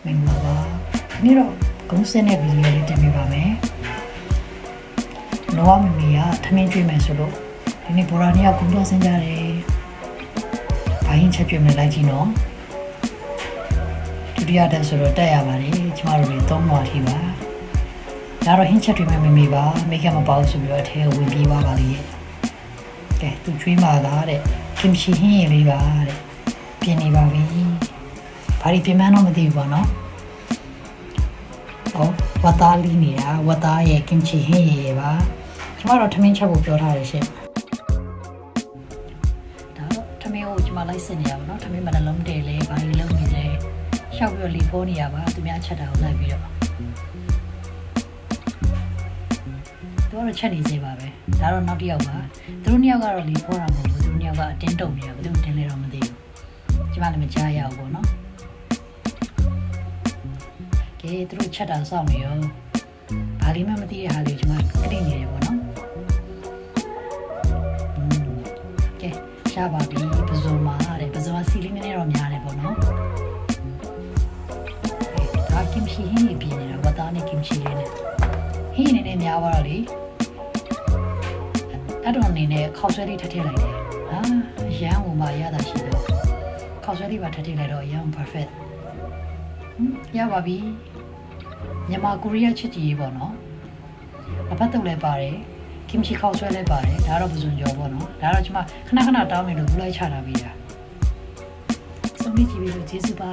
မင်္ဂလာပါဒီတော့ဂုံးစင်းတဲ့ဗီဒီယိုလေးတင်ပြပါမယ်လောမမီကထမင်းကျွေးမယ်ဆိုလို့ဒီနေ့ဘော်ရာနီကဂုံးတော်ဆင်းကြတယ်ဘာရင်ချက်ကျွေးမယ်လိုက်ကြည့်နော်ဒုတိယတက်ဆိုတော့တက်ရပါတယ်ကျမတို့တွေ3မိုင်ထိပါဒါတော့ဟင်းချက်ကျွေးမယ်မမေပါမိကမပေါ့ဆိုပြီးတော့အထဲဝင်ပြေးသွားပါလေကဲသူကျွေးမှာလားတဲ့ကင်ချီဟင်းရည်လေးပါတဲ့ပြင်နေပါပြီဘာဒီပြင်မှန်းတော့မသိဘူးပေါ့နော်ဝတ်သားလေးနေတာဝတ်သားရဲ့ကင်ချီဟင်းရည်ပါကျမတို့ထမင်းချက်ဖို့ပြောထားတယ်ရှင်ဒါတော့ထမင်းကိုကျမလိုက်စင်နေရပါတော့ထမင်းမနှလုံးတယ်လေဘာလို့လုံးနေလဲရှောက်ပြီးတော့လီဖိုးနေရပါသူများချက်တာကိုလိုက်ပြီးတော့တော့ချက်နေစေပါပဲဒါတော့နောက်တစ်ယောက်ပါသူတို့နှစ်ယောက်ကတော့လီဖိုးတာမဟုတ်ဘူးသူတို့နှစ်ယောက်ကအတင်းတုံနေရဘယ်သူတင်းလဲတော့မသိဘူးကျမလည်းမကြားရဘူးပေါ့နော်ကဲသူတို့ချက်တာစောင့်နေရောဘာလေးမှမသိတဲ့ဟာလေးကျမကတိနေတယ်ပေါ့နော်ကဲရှားပါပြီပဇွန်မာတဲ့ပဇွန်စီလေးနည်းနည်းတော့များတယ်ပေါ့နော်ဒါကင်ချီဟင်းပြင်းနေတာဝတ်သားနဲ့ကင်ချီလေးနဲ့ဟင်းနေနေများသွားတော့လေအဲ့တော့အနေနဲ့ခောက်ဆွဲလေးထည့်လိုက်တယ်ဟာရမ်းဝင်ပါရတာရှိတော့ခောက်ဆွဲလေးပါထည့်လိုက်တော့ရမ်း perfect ရပါပြီမြန်မာကိုရီးယားချစ်ကြည်ရေးပေါ့နော်အပတ်တုပ်လည်းပါတယ်ကင်ချီခောက်ဆွဲလည်းပါတယ်ဒါတော့ပဇွန်ကြော်ပေါ့နော်ဒါတော့ကျွန်မခဏခဏတောင်းနေလို့ဘူးလိုက်ချတာပေးတာစုံလေးကြည့်ပြီးလို့ကျေးဇူးပါ